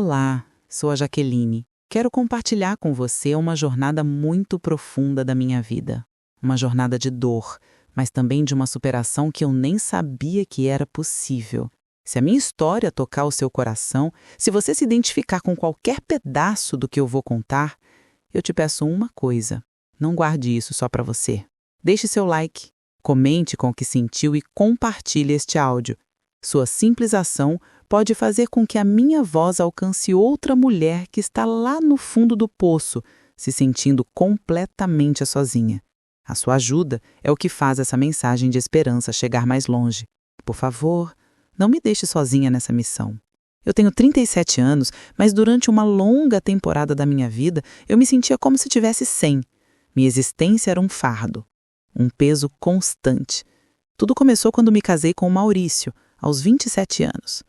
Olá, sou a Jaqueline. Quero compartilhar com você uma jornada muito profunda da minha vida. Uma jornada de dor, mas também de uma superação que eu nem sabia que era possível. Se a minha história tocar o seu coração, se você se identificar com qualquer pedaço do que eu vou contar, eu te peço uma coisa: não guarde isso só para você. Deixe seu like, comente com o que sentiu e compartilhe este áudio. Sua simples ação pode fazer com que a minha voz alcance outra mulher que está lá no fundo do poço, se sentindo completamente sozinha. A sua ajuda é o que faz essa mensagem de esperança chegar mais longe. Por favor, não me deixe sozinha nessa missão. Eu tenho 37 anos, mas durante uma longa temporada da minha vida, eu me sentia como se tivesse 100. Minha existência era um fardo, um peso constante. Tudo começou quando me casei com o Maurício, aos 27 anos.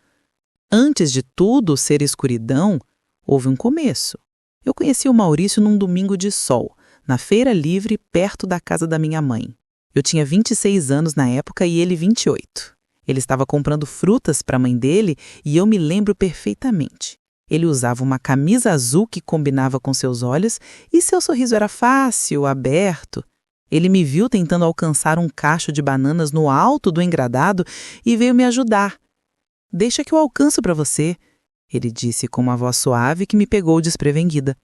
Antes de tudo ser escuridão, houve um começo. Eu conheci o Maurício num domingo de sol, na feira livre, perto da casa da minha mãe. Eu tinha 26 anos na época e ele 28. Ele estava comprando frutas para a mãe dele e eu me lembro perfeitamente. Ele usava uma camisa azul que combinava com seus olhos e seu sorriso era fácil, aberto. Ele me viu tentando alcançar um cacho de bananas no alto do engradado e veio me ajudar. "Deixa que eu alcanço para você", ele disse com uma voz suave que me pegou desprevenida.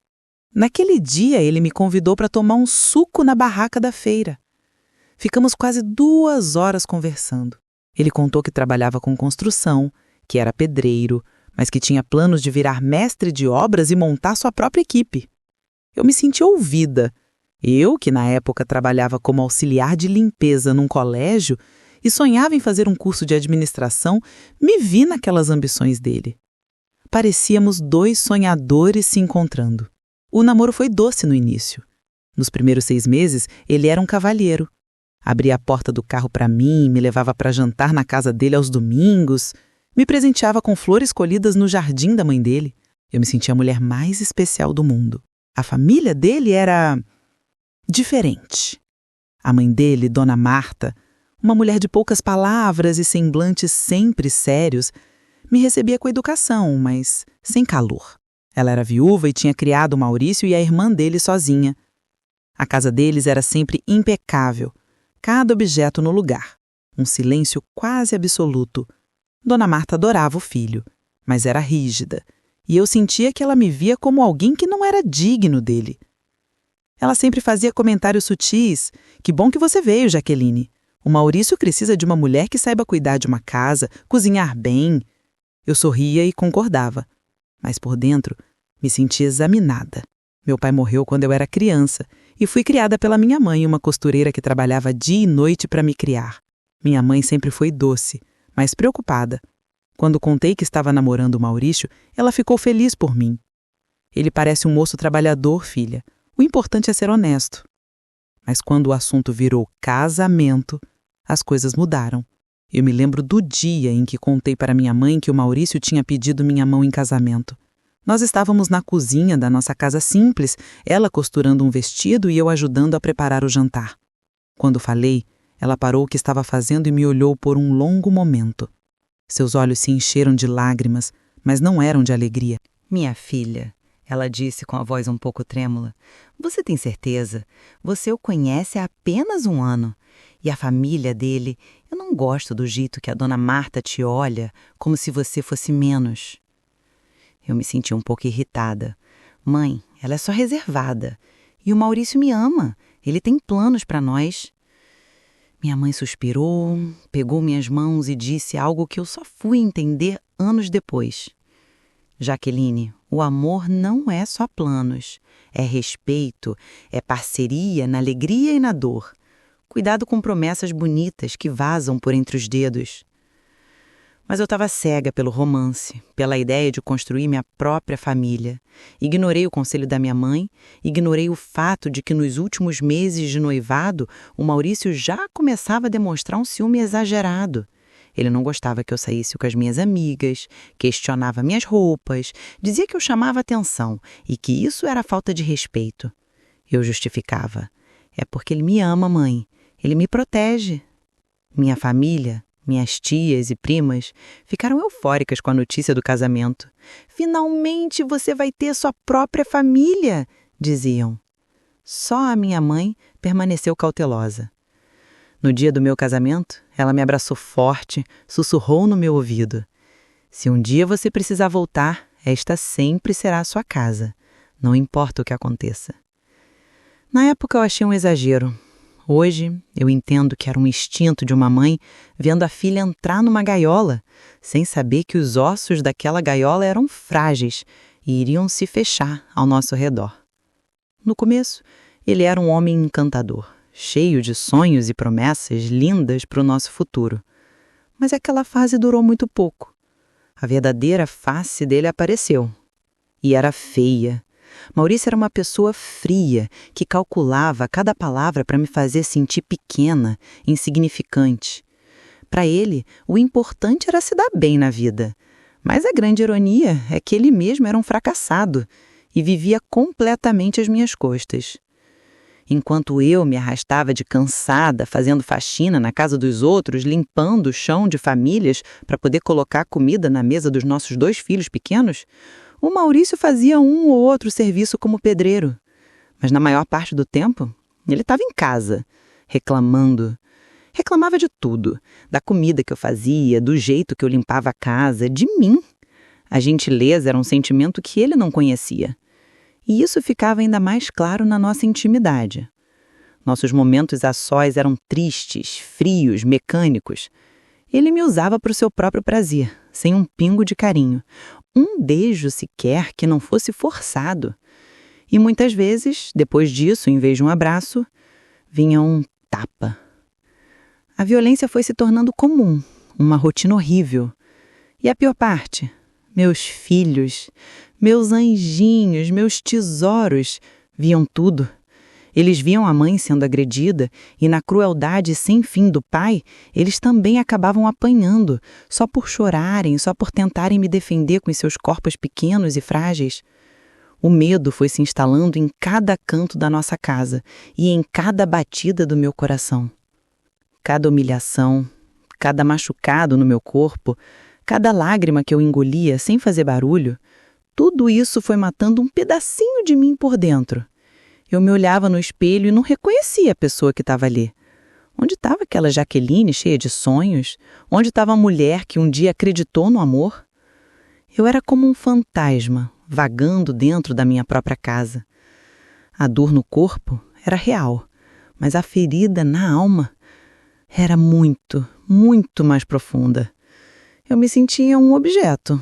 Naquele dia, ele me convidou para tomar um suco na barraca da feira. Ficamos quase 2 horas conversando. Ele contou que trabalhava com construção, que era pedreiro, mas que tinha planos de virar mestre de obras e montar sua própria equipe. Eu me senti ouvida. Eu, que na época trabalhava como auxiliar de limpeza num colégio e sonhava em fazer um curso de administração, me vi naquelas ambições dele. Parecíamos 2 sonhadores se encontrando. O namoro foi doce no início. Nos primeiros 6 meses, ele era um cavalheiro. Abria a porta do carro para mim, me levava para jantar na casa dele aos domingos, me presenteava com flores colhidas no jardim da mãe dele. Eu me sentia a mulher mais especial do mundo. A família dele era diferente. A mãe dele, Dona Marta, uma mulher de poucas palavras e semblantes sempre sérios, me recebia com educação, mas sem calor. Ela era viúva e tinha criado o Maurício e a irmã dele sozinha. A casa deles era sempre impecável, cada objeto no lugar, um silêncio quase absoluto. Dona Marta adorava o filho, mas era rígida, e eu sentia que ela me via como alguém que não era digno dele. Ela sempre fazia comentários sutis: "Que bom que você veio, Jaqueline. O Maurício precisa de uma mulher que saiba cuidar de uma casa, cozinhar bem." Eu sorria e concordava, mas por dentro me sentia examinada. Meu pai morreu quando eu era criança e fui criada pela minha mãe, uma costureira que trabalhava dia e noite para me criar. Minha mãe sempre foi doce, mas preocupada. Quando contei que estava namorando o Maurício, ela ficou feliz por mim. "Ele parece um moço trabalhador, filha. O importante é ser honesto." Mas quando o assunto virou casamento, as coisas mudaram. Eu me lembro do dia em que contei para minha mãe que o Maurício tinha pedido minha mão em casamento. Nós estávamos na cozinha da nossa casa simples, ela costurando um vestido e eu ajudando a preparar o jantar. Quando falei, ela parou o que estava fazendo e me olhou por um longo momento. Seus olhos se encheram de lágrimas, mas não eram de alegria. "Minha filha", ela disse com a voz um pouco trêmula, "você tem certeza? Você o conhece há apenas 1 ano. E a família dele, eu não gosto do jeito que a Dona Marta te olha, como se você fosse menos." Eu me senti um pouco irritada. "Mãe, ela é só reservada. E o Maurício me ama. Ele tem planos para nós." Minha mãe suspirou, pegou minhas mãos e disse algo que eu só fui entender anos depois. "Jaqueline, o amor não é só planos. É respeito, é parceria na alegria e na dor. Cuidado com promessas bonitas que vazam por entre os dedos." Mas eu estava cega pelo romance, pela ideia de construir minha própria família. Ignorei o conselho da minha mãe, ignorei o fato de que nos últimos meses de noivado, o Maurício já começava a demonstrar um ciúme exagerado. Ele não gostava que eu saísse com as minhas amigas, questionava minhas roupas, dizia que eu chamava atenção e que isso era falta de respeito. Eu justificava: "É porque ele me ama, mãe. Ele me protege." Minha família Minhas tias e primas ficaram eufóricas com a notícia do casamento. "Finalmente você vai ter sua própria família", diziam. Só a minha mãe permaneceu cautelosa. No dia do meu casamento, ela me abraçou forte, sussurrou no meu ouvido: "Se um dia você precisar voltar, esta sempre será a sua casa, não importa o que aconteça." Na época eu achei um exagero. Hoje, eu entendo que era um instinto de uma mãe vendo a filha entrar numa gaiola, sem saber que os ossos daquela gaiola eram frágeis e iriam se fechar ao nosso redor. No começo, ele era um homem encantador, cheio de sonhos e promessas lindas para o nosso futuro. Mas aquela fase durou muito pouco. A verdadeira face dele apareceu. E era feia. Maurício era uma pessoa fria, que calculava cada palavra para me fazer sentir pequena, insignificante. Para ele, o importante era se dar bem na vida. Mas a grande ironia é que ele mesmo era um fracassado e vivia completamente às minhas costas. Enquanto eu me arrastava de cansada, fazendo faxina na casa dos outros, limpando o chão de famílias para poder colocar comida na mesa dos nossos 2 filhos pequenos, o Maurício fazia um ou outro serviço como pedreiro. Mas na maior parte do tempo, ele estava em casa, reclamando. Reclamava de tudo, da comida que eu fazia, do jeito que eu limpava a casa, de mim. A gentileza era um sentimento que ele não conhecia. E isso ficava ainda mais claro na nossa intimidade. Nossos momentos a sós eram tristes, frios, mecânicos. Ele me usava para o seu próprio prazer, sem um pingo de carinho. Um beijo sequer que não fosse forçado. E muitas vezes, depois disso, em vez de um abraço, vinha um tapa. A violência foi se tornando comum, uma rotina horrível. E a pior parte? Meus filhos, meus anjinhos, meus tesouros, viam tudo. Eles viam a mãe sendo agredida e, na crueldade sem fim do pai, eles também acabavam apanhando, só por chorarem, só por tentarem me defender com os seus corpos pequenos e frágeis. O medo foi se instalando em cada canto da nossa casa e em cada batida do meu coração. Cada humilhação, cada machucado no meu corpo, cada lágrima que eu engolia sem fazer barulho, tudo isso foi matando um pedacinho de mim por dentro. Eu me olhava no espelho e não reconhecia a pessoa que estava ali. Onde estava aquela Jaqueline cheia de sonhos? Onde estava a mulher que um dia acreditou no amor? Eu era como um fantasma, vagando dentro da minha própria casa. A dor no corpo era real, mas a ferida na alma era muito, muito mais profunda. Eu me sentia um objeto,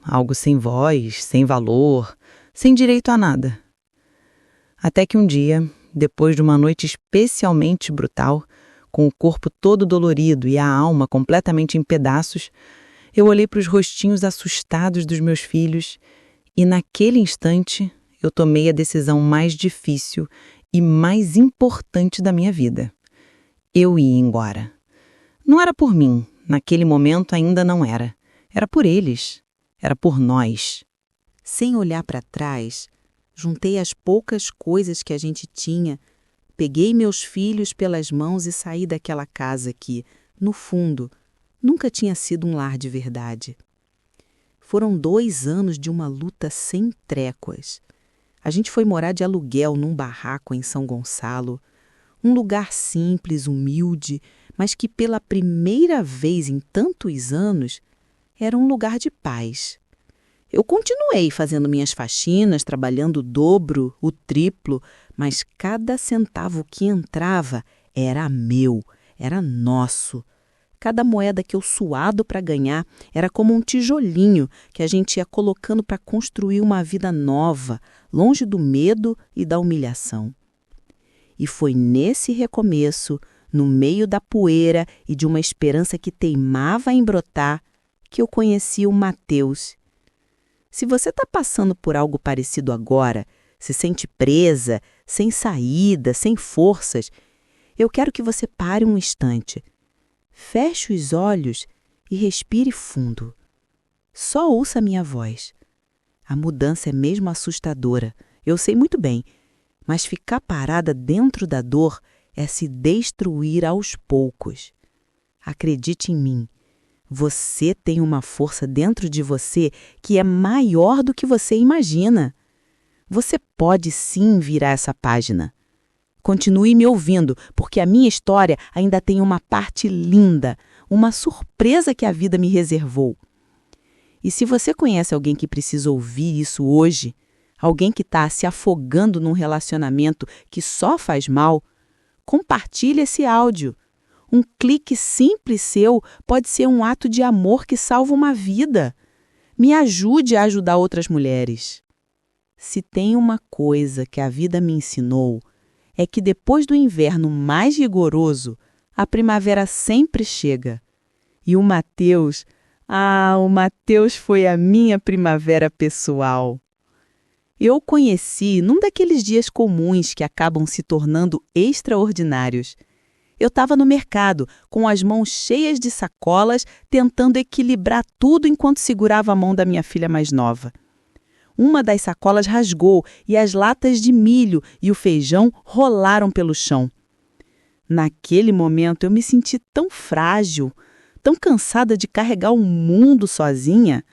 algo sem voz, sem valor, sem direito a nada. Até que um dia, depois de uma noite especialmente brutal, com o corpo todo dolorido e a alma completamente em pedaços, eu olhei para os rostinhos assustados dos meus filhos e, naquele instante, eu tomei a decisão mais difícil e mais importante da minha vida. Eu ia embora. Não era por mim, naquele momento ainda não era. Era por eles. Era por nós. Sem olhar para trás, juntei as poucas coisas que a gente tinha, peguei meus filhos pelas mãos e saí daquela casa que, no fundo, nunca tinha sido um lar de verdade. Foram 2 anos de uma luta sem tréguas. A gente foi morar de aluguel num barraco em São Gonçalo, um lugar simples, humilde, mas que pela primeira vez em tantos anos era um lugar de paz. Eu continuei fazendo minhas faxinas, trabalhando o dobro, o triplo, mas cada centavo que entrava era meu, era nosso. Cada moeda que eu suado para ganhar era como um tijolinho que a gente ia colocando para construir uma vida nova, longe do medo e da humilhação. E foi nesse recomeço, no meio da poeira e de uma esperança que teimava em brotar, que eu conheci o Mateus. Se você está passando por algo parecido agora, se sente presa, sem saída, sem forças, eu quero que você pare um instante. Feche os olhos e respire fundo. Só ouça a minha voz. A mudança é mesmo assustadora, eu sei muito bem, mas ficar parada dentro da dor é se destruir aos poucos. Acredite em mim. Você tem uma força dentro de você que é maior do que você imagina. Você pode sim virar essa página. Continue me ouvindo, porque a minha história ainda tem uma parte linda, uma surpresa que a vida me reservou. E se você conhece alguém que precisa ouvir isso hoje, alguém que está se afogando num relacionamento que só faz mal, compartilhe esse áudio. Um clique simples seu pode ser um ato de amor que salva uma vida. Me ajude a ajudar outras mulheres. Se tem uma coisa que a vida me ensinou, é que depois do inverno mais rigoroso, a primavera sempre chega. E o Mateus foi a minha primavera pessoal. Eu o conheci num daqueles dias comuns que acabam se tornando extraordinários. Eu estava no mercado, com as mãos cheias de sacolas, tentando equilibrar tudo enquanto segurava a mão da minha filha mais nova. Uma das sacolas rasgou e as latas de milho e o feijão rolaram pelo chão. Naquele momento eu me senti tão frágil, tão cansada de carregar o mundo sozinha.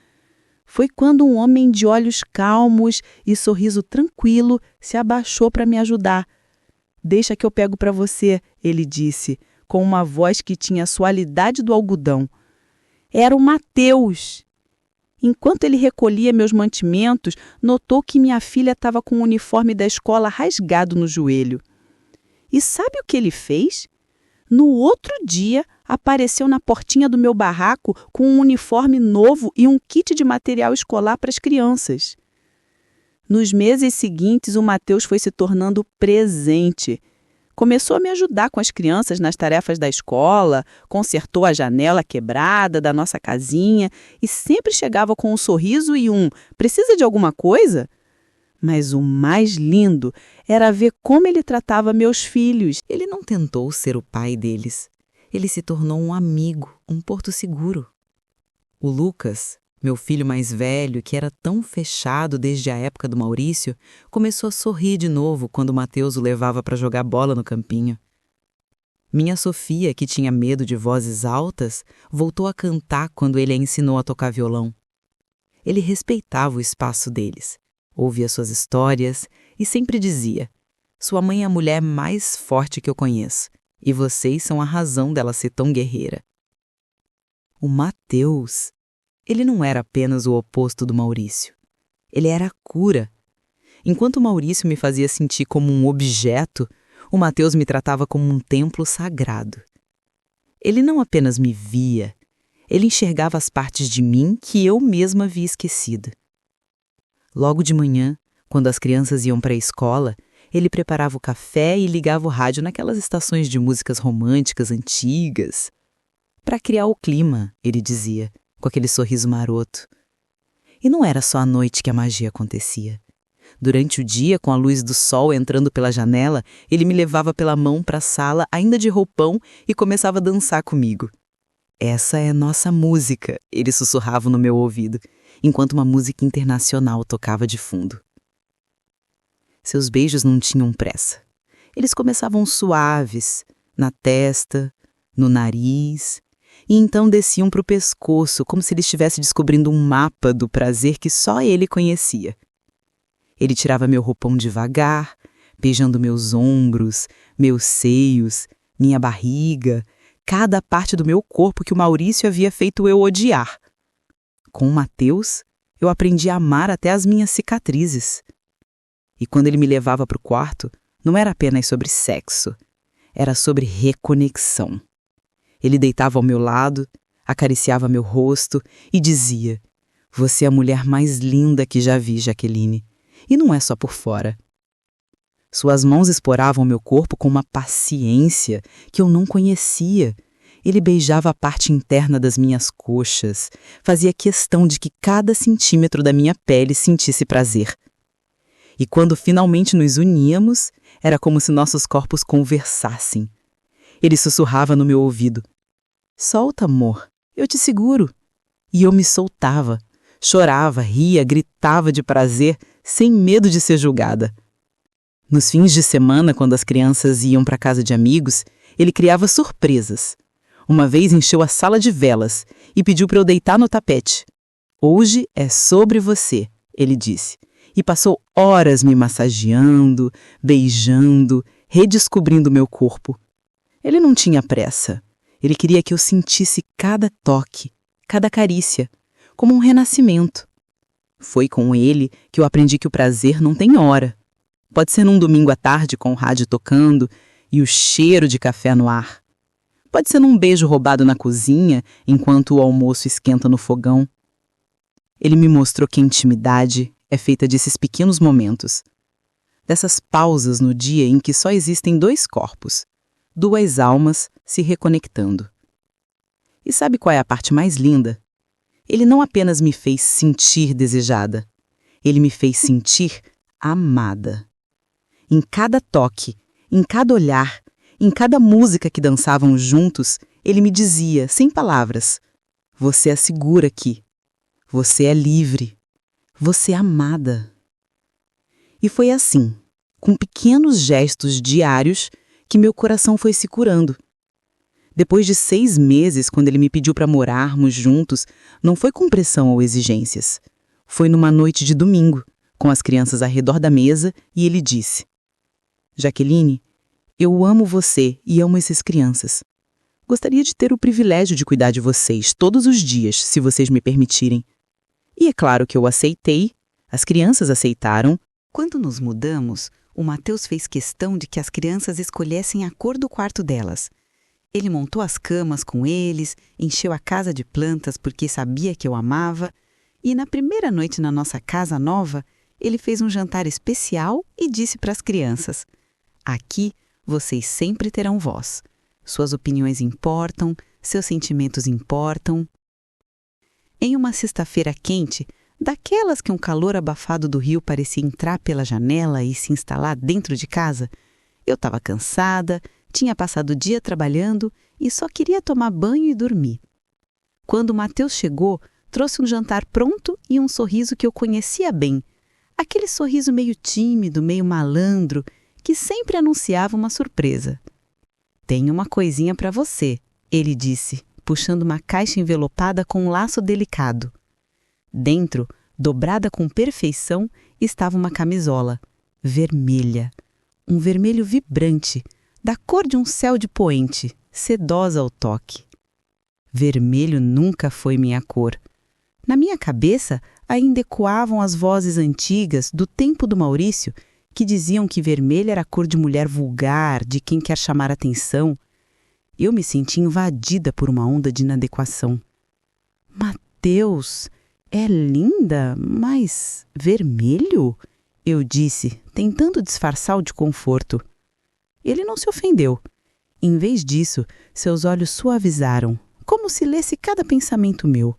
Foi quando um homem de olhos calmos e sorriso tranquilo se abaixou para me ajudar. "Deixa que eu pego para você", ele disse, com uma voz que tinha a suavidade do algodão. Era o Mateus. Enquanto ele recolhia meus mantimentos, notou que minha filha estava com o uniforme da escola rasgado no joelho. E sabe o que ele fez? No outro dia, apareceu na portinha do meu barraco com um uniforme novo e um kit de material escolar para as crianças. Nos meses seguintes, o Mateus foi se tornando presente. Começou a me ajudar com as crianças nas tarefas da escola, consertou a janela quebrada da nossa casinha e sempre chegava com um sorriso e "Precisa de alguma coisa?" Mas o mais lindo era ver como ele tratava meus filhos. Ele não tentou ser o pai deles. Ele se tornou um amigo, um porto seguro. O Lucas, meu filho mais velho, que era tão fechado desde a época do Maurício, começou a sorrir de novo quando o Mateus o levava para jogar bola no campinho. Minha Sofia, que tinha medo de vozes altas, voltou a cantar quando ele a ensinou a tocar violão. Ele respeitava o espaço deles, ouvia suas histórias e sempre dizia: "Sua mãe é a mulher mais forte que eu conheço, e vocês são a razão dela ser tão guerreira." O Mateus, ele não era apenas o oposto do Maurício. Ele era a cura. Enquanto o Maurício me fazia sentir como um objeto, o Mateus me tratava como um templo sagrado. Ele não apenas me via, ele enxergava as partes de mim que eu mesma havia esquecido. Logo de manhã, quando as crianças iam para a escola, ele preparava o café e ligava o rádio naquelas estações de músicas românticas antigas. "Para criar o clima", ele dizia, com aquele sorriso maroto. E não era só à noite que a magia acontecia. Durante o dia, com a luz do sol entrando pela janela, ele me levava pela mão para a sala, ainda de roupão, e começava a dançar comigo. "Essa é nossa música", ele sussurrava no meu ouvido, enquanto uma música internacional tocava de fundo. Seus beijos não tinham pressa. Eles começavam suaves, na testa, no nariz, e então desciam para o pescoço, como se ele estivesse descobrindo um mapa do prazer que só ele conhecia. Ele tirava meu roupão devagar, beijando meus ombros, meus seios, minha barriga, cada parte do meu corpo que o Maurício havia feito eu odiar. Com o Mateus, eu aprendi a amar até as minhas cicatrizes. E quando ele me levava para o quarto, não era apenas sobre sexo, era sobre reconexão. Ele deitava ao meu lado, acariciava meu rosto e dizia: "Você é a mulher mais linda que já vi, Jaqueline. E não é só por fora." Suas mãos exploravam meu corpo com uma paciência que eu não conhecia. Ele beijava a parte interna das minhas coxas, fazia questão de que cada centímetro da minha pele sentisse prazer. E quando finalmente nos uníamos, era como se nossos corpos conversassem. Ele sussurrava no meu ouvido: "Solta, amor, eu te seguro." E eu me soltava, chorava, ria, gritava de prazer, sem medo de ser julgada. Nos fins de semana, quando as crianças iam para a casa de amigos, ele criava surpresas. Uma vez encheu a sala de velas e pediu para eu deitar no tapete. Hoje é sobre você, ele disse, e passou horas me massageando, beijando, redescobrindo meu corpo. Ele não tinha pressa. Ele queria que eu sentisse cada toque, cada carícia, como um renascimento. Foi com ele que eu aprendi que o prazer não tem hora. Pode ser num domingo à tarde com o rádio tocando e o cheiro de café no ar. Pode ser num beijo roubado na cozinha enquanto o almoço esquenta no fogão. Ele me mostrou que a intimidade é feita desses pequenos momentos, dessas pausas no dia em que só existem dois corpos, duas almas se reconectando. E sabe qual é a parte mais linda? Ele não apenas me fez sentir desejada, ele me fez sentir amada. Em cada toque, em cada olhar, em cada música que dançavam juntos, ele me dizia, sem palavras, você é segura aqui, você é livre, você é amada. E foi assim, com pequenos gestos diários, que meu coração foi se curando. Depois de 6 meses, quando ele me pediu para morarmos juntos, não foi com pressão ou exigências. Foi numa noite de domingo, com as crianças ao redor da mesa, e ele disse: Jaqueline, eu amo você e amo essas crianças. Gostaria de ter o privilégio de cuidar de vocês todos os dias, se vocês me permitirem. E é claro que eu aceitei, as crianças aceitaram. Quando nos mudamos, o Matheus fez questão de que as crianças escolhessem a cor do quarto delas. Ele montou as camas com eles, encheu a casa de plantas porque sabia que eu amava, e na primeira noite na nossa casa nova, ele fez um jantar especial e disse para as crianças: aqui vocês sempre terão voz. Suas opiniões importam, seus sentimentos importam. Em uma sexta-feira quente, daquelas que um calor abafado do rio parecia entrar pela janela e se instalar dentro de casa, eu estava cansada, tinha passado o dia trabalhando e só queria tomar banho e dormir. Quando o Matheus chegou, trouxe um jantar pronto e um sorriso que eu conhecia bem. Aquele sorriso meio tímido, meio malandro, que sempre anunciava uma surpresa. Tenho uma coisinha para você, ele disse, puxando uma caixa envelopada com um laço delicado. Dentro, dobrada com perfeição, estava uma camisola, vermelha. Um vermelho vibrante, da cor de um céu de poente, sedosa ao toque. Vermelho nunca foi minha cor. Na minha cabeça ainda ecoavam as vozes antigas do tempo do Maurício que diziam que vermelho era a cor de mulher vulgar, de quem quer chamar atenção. Eu me senti invadida por uma onda de inadequação. Matheus, é linda, mas vermelho? Eu disse, tentando disfarçar o desconforto. Ele não se ofendeu. Em vez disso, seus olhos suavizaram, como se lesse cada pensamento meu.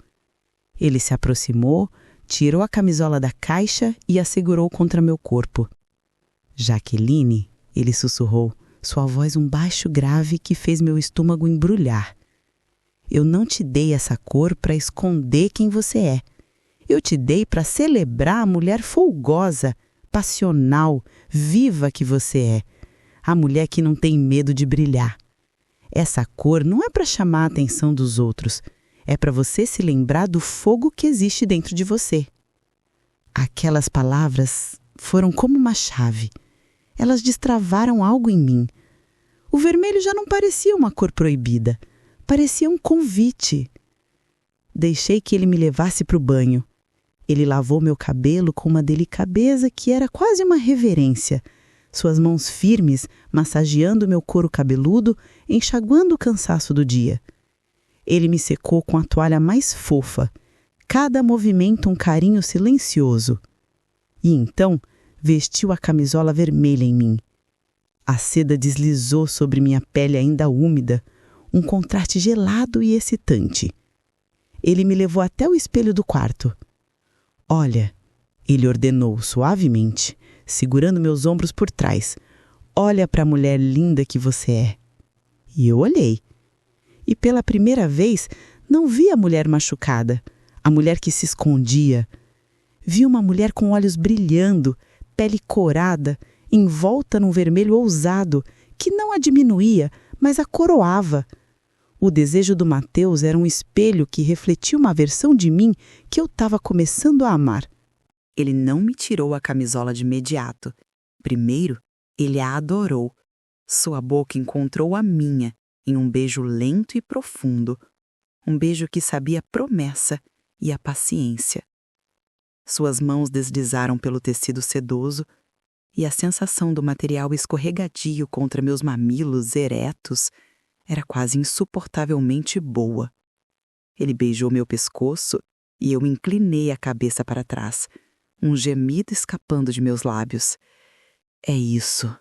Ele se aproximou, tirou a camisola da caixa e a segurou contra meu corpo. Jaqueline, ele sussurrou, sua voz um baixo grave que fez meu estômago embrulhar. Eu não te dei essa cor para esconder quem você é. Eu te dei para celebrar a mulher folgosa, passional, viva que você é. A mulher que não tem medo de brilhar. Essa cor não é para chamar a atenção dos outros. É para você se lembrar do fogo que existe dentro de você. Aquelas palavras foram como uma chave. Elas destravaram algo em mim. O vermelho já não parecia uma cor proibida. Parecia um convite. Deixei que ele me levasse para o banho. Ele lavou meu cabelo com uma delicadeza que era quase uma reverência. Suas mãos firmes massageando meu couro cabeludo, enxaguando o cansaço do dia. Ele me secou com a toalha mais fofa, cada movimento um carinho silencioso. E então vestiu a camisola vermelha em mim. A seda deslizou sobre minha pele ainda úmida, um contraste gelado e excitante. Ele me levou até o espelho do quarto. Olha, ele ordenou suavemente, segurando meus ombros por trás. Olha para a mulher linda que você é. E eu olhei. E pela primeira vez não vi a mulher machucada, a mulher que se escondia. Vi uma mulher com olhos brilhando, pele corada, envolta num vermelho ousado, que não a diminuía, mas a coroava. O desejo do Mateus era um espelho que refletia uma versão de mim que eu estava começando a amar. Ele não me tirou a camisola de imediato. Primeiro, ele a adorou. Sua boca encontrou a minha em um beijo lento e profundo. Um beijo que sabia a promessa e a paciência. Suas mãos deslizaram pelo tecido sedoso e a sensação do material escorregadio contra meus mamilos eretos era quase insuportavelmente boa. Ele beijou meu pescoço e eu inclinei a cabeça para trás, um gemido escapando de meus lábios. É isso,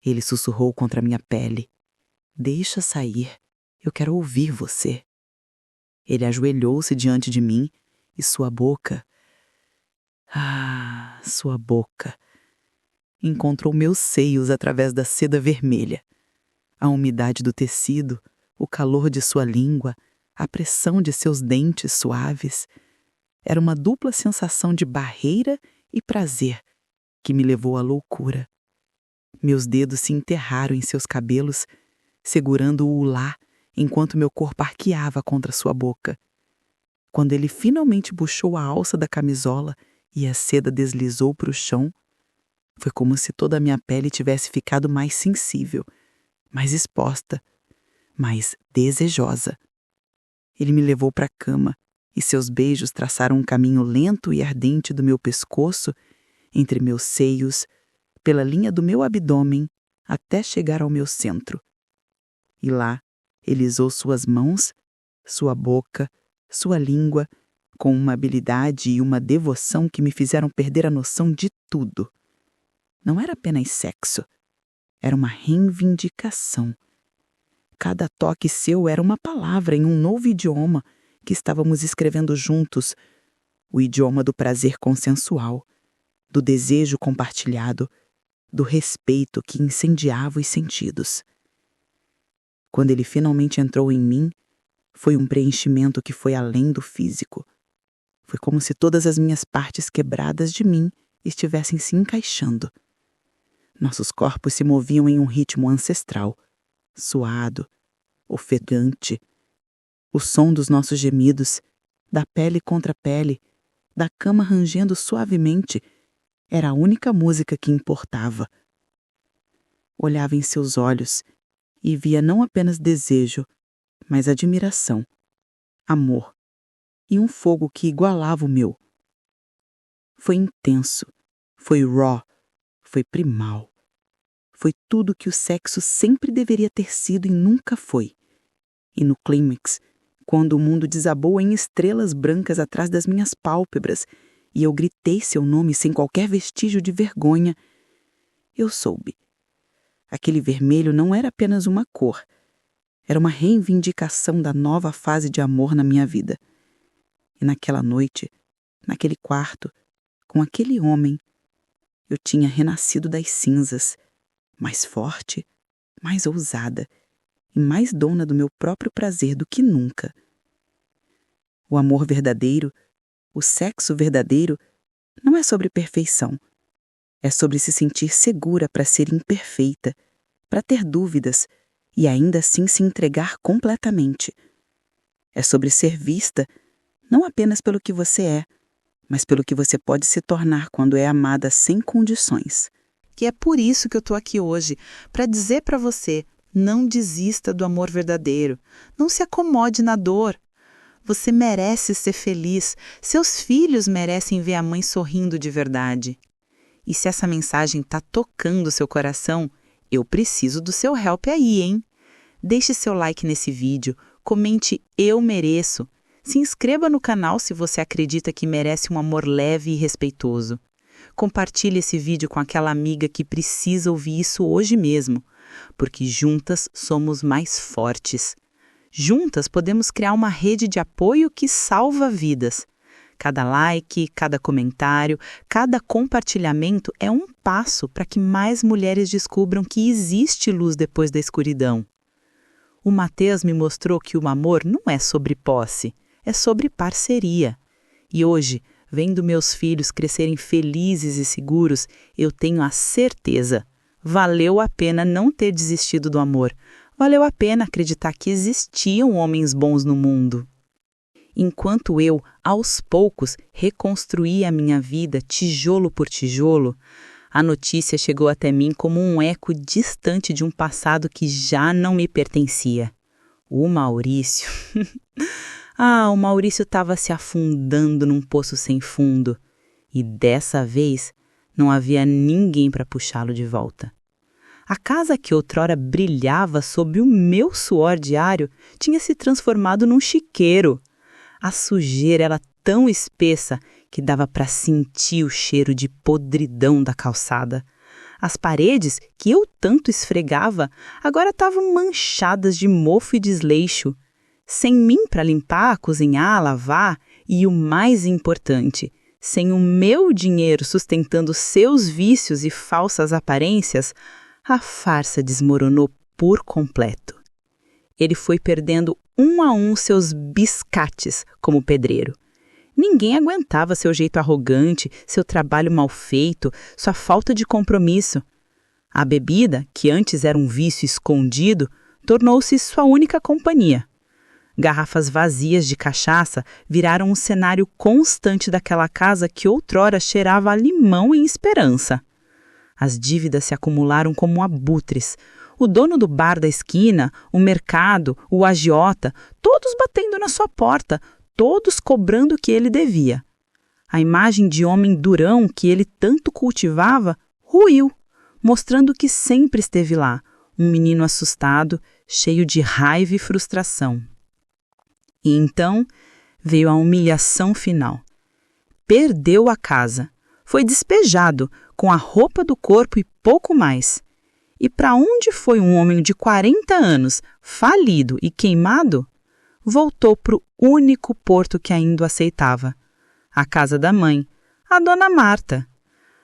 ele sussurrou contra minha pele. Deixa sair, eu quero ouvir você. Ele ajoelhou-se diante de mim e sua boca... sua boca... encontrou meus seios através da seda vermelha. A umidade do tecido, o calor de sua língua, a pressão de seus dentes suaves. Era uma dupla sensação de barreira e prazer que me levou à loucura. Meus dedos se enterraram em seus cabelos, segurando-o lá enquanto meu corpo arqueava contra sua boca. Quando ele finalmente puxou a alça da camisola e a seda deslizou para o chão, foi como se toda a minha pele tivesse ficado mais sensível, mais exposta, mais desejosa. Ele me levou para a cama e seus beijos traçaram um caminho lento e ardente do meu pescoço, entre meus seios, pela linha do meu abdômen, até chegar ao meu centro. E lá, ele usou suas mãos, sua boca, sua língua, com uma habilidade e uma devoção que me fizeram perder a noção de tudo. Não era apenas sexo, era uma reivindicação. Cada toque seu era uma palavra em um novo idioma que estávamos escrevendo juntos, o idioma do prazer consensual, do desejo compartilhado, do respeito que incendiava os sentidos. Quando ele finalmente entrou em mim, foi um preenchimento que foi além do físico. Foi como se todas as minhas partes quebradas de mim estivessem se encaixando. Nossos corpos se moviam em um ritmo ancestral, suado, ofegante. O som dos nossos gemidos, da pele contra pele, da cama rangendo suavemente, era a única música que importava. Olhava em seus olhos e via não apenas desejo, mas admiração, amor e um fogo que igualava o meu. Foi intenso, foi raw, foi primal. Foi tudo que o sexo sempre deveria ter sido e nunca foi. E no clímax, quando o mundo desabou em estrelas brancas atrás das minhas pálpebras e eu gritei seu nome sem qualquer vestígio de vergonha, eu soube. Aquele vermelho não era apenas uma cor, era uma reivindicação da nova fase de amor na minha vida. E naquela noite, naquele quarto, com aquele homem, eu tinha renascido das cinzas, mais forte, mais ousada e mais dona do meu próprio prazer do que nunca. O amor verdadeiro, o sexo verdadeiro, não é sobre perfeição. É sobre se sentir segura para ser imperfeita, para ter dúvidas e ainda assim se entregar completamente. É sobre ser vista não apenas pelo que você é, mas pelo que você pode se tornar quando é amada sem condições. Que é por isso que eu estou aqui hoje, para dizer para você, não desista do amor verdadeiro, não se acomode na dor. Você merece ser feliz, seus filhos merecem ver a mãe sorrindo de verdade. E se essa mensagem está tocando seu coração, eu preciso do seu help aí, hein? Deixe seu like nesse vídeo, comente "Eu mereço", se inscreva no canal se você acredita que merece um amor leve e respeitoso. Compartilhe esse vídeo com aquela amiga que precisa ouvir isso hoje mesmo, porque juntas somos mais fortes. Juntas podemos criar uma rede de apoio que salva vidas. Cada like, cada comentário, cada compartilhamento é um passo para que mais mulheres descubram que existe luz depois da escuridão. O Mateus me mostrou que o amor não é sobre posse, é sobre parceria. E hoje, vendo meus filhos crescerem felizes e seguros, eu tenho a certeza. Valeu a pena não ter desistido do amor. Valeu a pena acreditar que existiam homens bons no mundo. Enquanto eu, aos poucos, reconstruía a minha vida tijolo por tijolo, a notícia chegou até mim como um eco distante de um passado que já não me pertencia. O Maurício... o Maurício estava se afundando num poço sem fundo. E dessa vez não havia ninguém para puxá-lo de volta. A casa que outrora brilhava sob o meu suor diário tinha se transformado num chiqueiro. A sujeira era tão espessa que dava para sentir o cheiro de podridão da calçada. As paredes, que eu tanto esfregava, agora estavam manchadas de mofo e desleixo. Sem mim para limpar, cozinhar, lavar e, o mais importante, sem o meu dinheiro sustentando seus vícios e falsas aparências, a farsa desmoronou por completo. Ele foi perdendo um a um seus biscates como pedreiro. Ninguém aguentava seu jeito arrogante, seu trabalho mal feito, sua falta de compromisso. A bebida, que antes era um vício escondido, tornou-se sua única companhia. Garrafas vazias de cachaça viraram um cenário constante daquela casa que outrora cheirava a limão e esperança. As dívidas se acumularam como abutres. O dono do bar da esquina, o mercado, o agiota, todos batendo na sua porta, todos cobrando o que ele devia. A imagem de homem durão que ele tanto cultivava ruiu, mostrando que sempre esteve lá, um menino assustado, cheio de raiva e frustração. E então veio a humilhação final. Perdeu a casa, foi despejado, com a roupa do corpo e pouco mais. E para onde foi um homem de 40 anos, falido e queimado? Voltou para o único porto que ainda o aceitava. A casa da mãe, a dona Marta.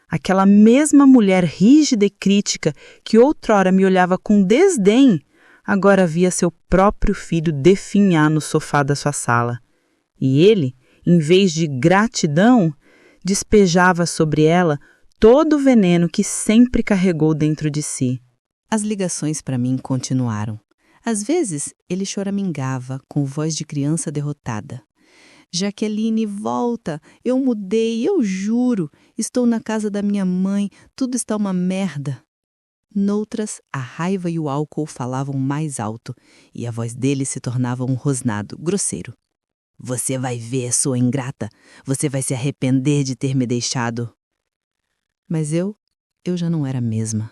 Aquela mesma mulher rígida e crítica que outrora me olhava com desdém, agora via seu próprio filho definhar no sofá da sua sala. E ele, em vez de gratidão, despejava sobre ela todo o veneno que sempre carregou dentro de si. As ligações para mim continuaram. Às vezes, ele choramingava com voz de criança derrotada. Jaqueline, volta! Eu mudei, eu juro! Estou na casa da minha mãe, tudo está uma merda. Noutras, a raiva e o álcool falavam mais alto, e a voz dele se tornava um rosnado, grosseiro. Você vai ver, sua ingrata! Você vai se arrepender de ter me deixado! Mas eu já não era a mesma.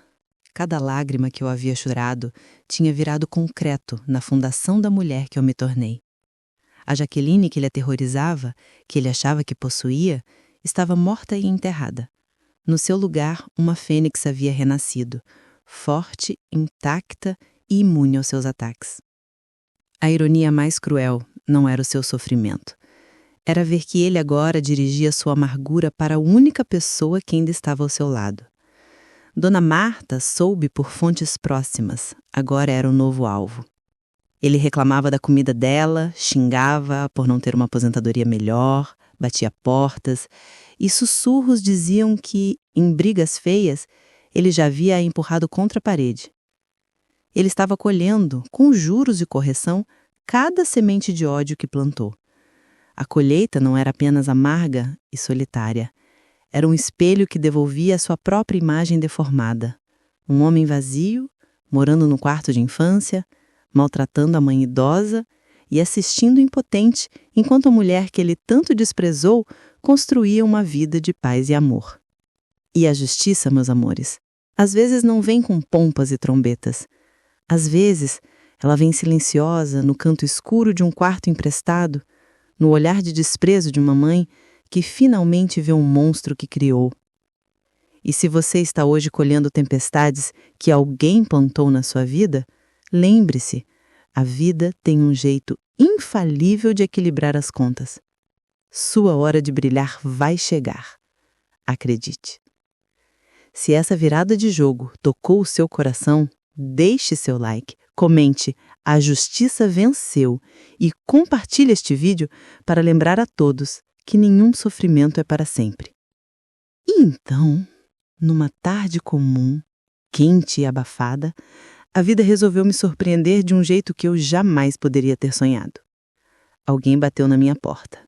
Cada lágrima que eu havia chorado tinha virado concreto na fundação da mulher que eu me tornei. A Jaqueline que ele aterrorizava, que ele achava que possuía, estava morta e enterrada. No seu lugar, uma fênix havia renascido, forte, intacta e imune aos seus ataques. A ironia mais cruel não era o seu sofrimento. Era ver que ele agora dirigia sua amargura para a única pessoa que ainda estava ao seu lado. Dona Marta soube por fontes próximas, agora era o novo alvo. Ele reclamava da comida dela, xingava por não ter uma aposentadoria melhor, batia portas, e sussurros diziam que, em brigas feias, ele já havia a empurrado contra a parede. Ele estava colhendo, com juros e correção, cada semente de ódio que plantou. A colheita não era apenas amarga e solitária. Era um espelho que devolvia a sua própria imagem deformada. Um homem vazio, morando no quarto de infância, maltratando a mãe idosa e assistindo impotente enquanto a mulher que ele tanto desprezou construía uma vida de paz e amor. E a justiça, meus amores, às vezes não vem com pompas e trombetas. Às vezes, ela vem silenciosa no canto escuro de um quarto emprestado, no olhar de desprezo de uma mãe que finalmente vê um monstro que criou. E se você está hoje colhendo tempestades que alguém plantou na sua vida, lembre-se, a vida tem um jeito infalível de equilibrar as contas. Sua hora de brilhar vai chegar. Acredite. Se essa virada de jogo tocou o seu coração, deixe seu like, comente "A Justiça Venceu" e compartilhe este vídeo para lembrar a todos que nenhum sofrimento é para sempre. E então, numa tarde comum, quente e abafada, A vida resolveu me surpreender de um jeito que eu jamais poderia ter sonhado. Alguém bateu na minha porta.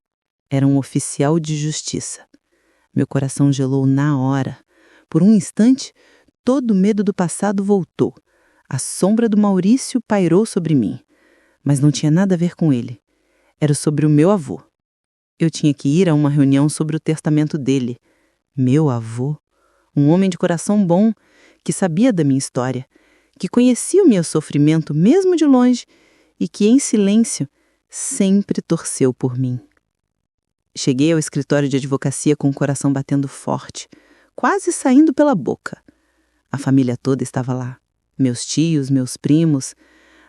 Era um oficial de justiça. Meu coração gelou na hora. Por um instante, todo o medo do passado voltou. A sombra do Maurício pairou sobre mim. Mas não tinha nada a ver com ele. Era sobre o meu avô. Eu tinha que ir a uma reunião sobre o testamento dele. Meu avô, um homem de coração bom, que sabia da minha história, que conhecia o meu sofrimento mesmo de longe e que, em silêncio, sempre torceu por mim. Cheguei ao escritório de advocacia com o coração batendo forte, quase saindo pela boca. A família toda estava lá. Meus tios, meus primos,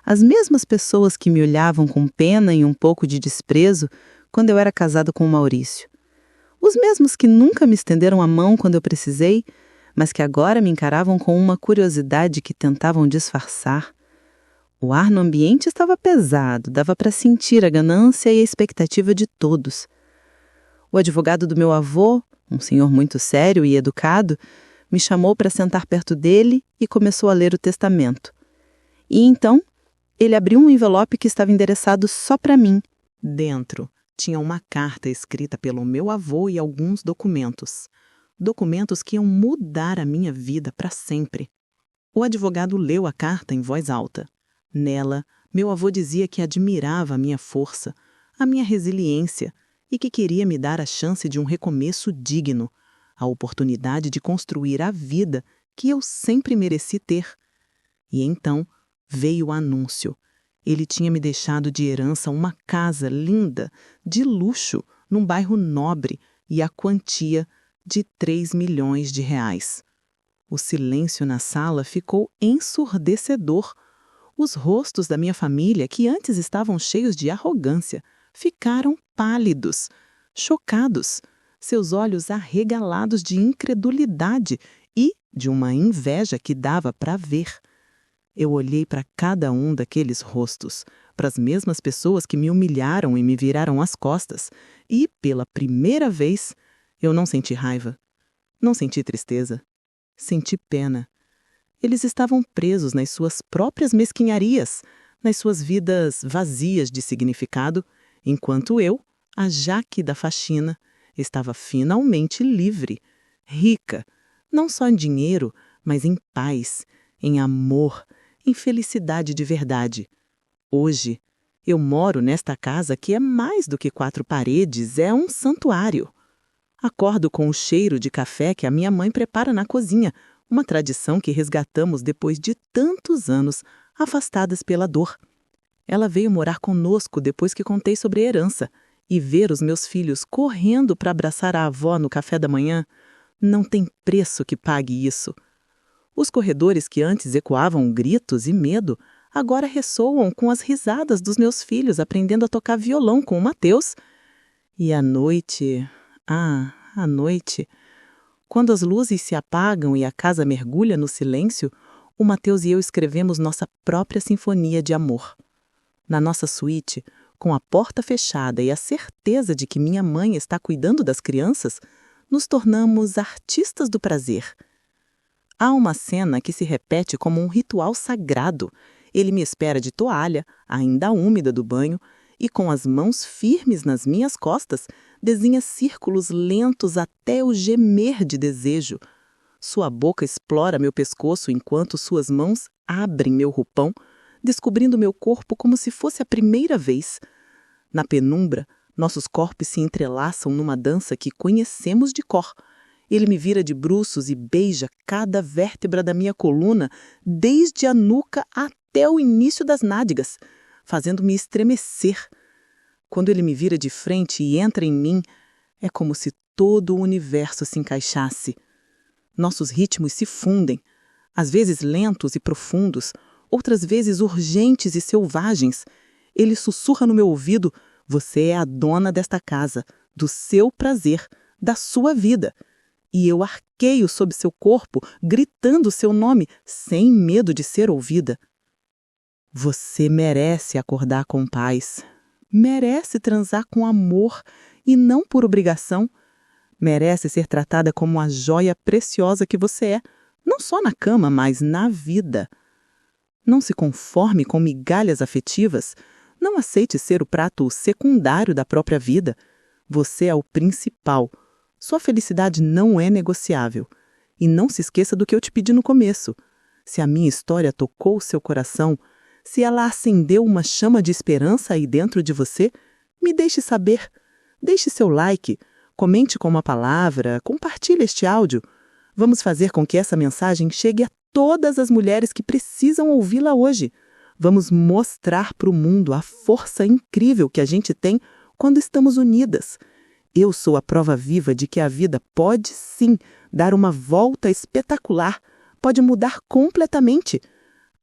as mesmas pessoas que me olhavam com pena e um pouco de desprezo quando eu era casado com o Maurício. Os mesmos que nunca me estenderam a mão quando eu precisei, mas que agora me encaravam com uma curiosidade que tentavam disfarçar. O ar no ambiente estava pesado, dava para sentir a ganância e a expectativa de todos. O advogado do meu avô, um senhor muito sério e educado, me chamou para sentar perto dele e começou a ler o testamento. E então, ele abriu um envelope que estava endereçado só para mim. Dentro tinha uma carta escrita pelo meu avô e alguns documentos. Documentos que iam mudar a minha vida para sempre. O advogado leu a carta em voz alta. Nela, meu avô dizia que admirava a minha força, a minha resiliência e que queria me dar a chance de um recomeço digno, a oportunidade de construir a vida que eu sempre mereci ter. E então veio o anúncio. Ele tinha me deixado de herança uma casa linda, de luxo, num bairro nobre e a quantia de 3 milhões de reais. O silêncio na sala ficou ensurdecedor. Os rostos da minha família, que antes estavam cheios de arrogância, ficaram pálidos, chocados, seus olhos arregalados de incredulidade e de uma inveja que dava para ver. Eu olhei para cada um daqueles rostos, para as mesmas pessoas que me humilharam e me viraram as costas, e, pela primeira vez, eu não senti raiva, não senti tristeza, senti pena. Eles estavam presos nas suas próprias mesquinharias, nas suas vidas vazias de significado, enquanto eu, a Jaque da faxina, estava finalmente livre, rica, não só em dinheiro, mas em paz, em amor, em felicidade de verdade. Hoje, eu moro nesta casa que é mais do que 4 paredes, é um santuário. Acordo com o cheiro de café que a minha mãe prepara na cozinha, uma tradição que resgatamos depois de tantos anos, afastadas pela dor. Ela veio morar conosco depois que contei sobre a herança, e ver os meus filhos correndo para abraçar a avó no café da manhã, não tem preço que pague isso. Os corredores que antes ecoavam gritos e medo, agora ressoam com as risadas dos meus filhos aprendendo a tocar violão com o Mateus. E à noite... à noite... Quando as luzes se apagam e a casa mergulha no silêncio, o Mateus e eu escrevemos nossa própria sinfonia de amor. Na nossa suíte, com a porta fechada e a certeza de que minha mãe está cuidando das crianças, nos tornamos artistas do prazer. Há uma cena que se repete como um ritual sagrado. Ele me espera de toalha, ainda úmida do banho, e com as mãos firmes nas minhas costas, desenha círculos lentos até o gemer de desejo. Sua boca explora meu pescoço enquanto suas mãos abrem meu roupão, descobrindo meu corpo como se fosse a primeira vez. Na penumbra, nossos corpos se entrelaçam numa dança que conhecemos de cor. Ele me vira de bruços e beija cada vértebra da minha coluna, desde a nuca até o início das nádegas, fazendo-me estremecer. Quando ele me vira de frente e entra em mim, é como se todo o universo se encaixasse. Nossos ritmos se fundem, às vezes lentos e profundos, outras vezes urgentes e selvagens. Ele sussurra no meu ouvido: "Você é a dona desta casa, do seu prazer, da sua vida." E eu arqueio sob seu corpo, gritando seu nome, sem medo de ser ouvida. Você merece acordar com paz. Merece transar com amor e não por obrigação. Merece ser tratada como a joia preciosa que você é, não só na cama, mas na vida. Não se conforme com migalhas afetivas. Não aceite ser o prato secundário da própria vida. Você é o principal. Sua felicidade não é negociável. E não se esqueça do que eu te pedi no começo. Se a minha história tocou o seu coração, se ela acendeu uma chama de esperança aí dentro de você, me deixe saber. Deixe seu like, comente com uma palavra, compartilhe este áudio. Vamos fazer com que essa mensagem chegue a todas as mulheres que precisam ouvi-la hoje. Vamos mostrar para o mundo a força incrível que a gente tem quando estamos unidas. Eu sou a prova viva de que a vida pode sim dar uma volta espetacular, pode mudar completamente.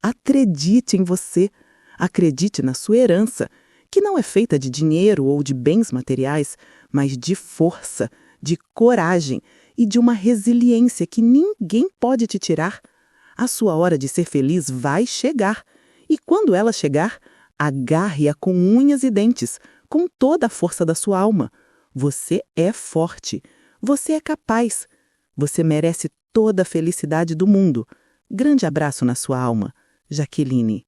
Acredite em você, acredite na sua herança, que não é feita de dinheiro ou de bens materiais, mas de força, de coragem e de uma resiliência que ninguém pode te tirar. A sua hora de ser feliz vai chegar. E quando ela chegar, agarre-a com unhas e dentes, com toda a força da sua alma. Você é forte. Você é capaz. Você merece toda a felicidade do mundo. Grande abraço na sua alma. Jaqueline.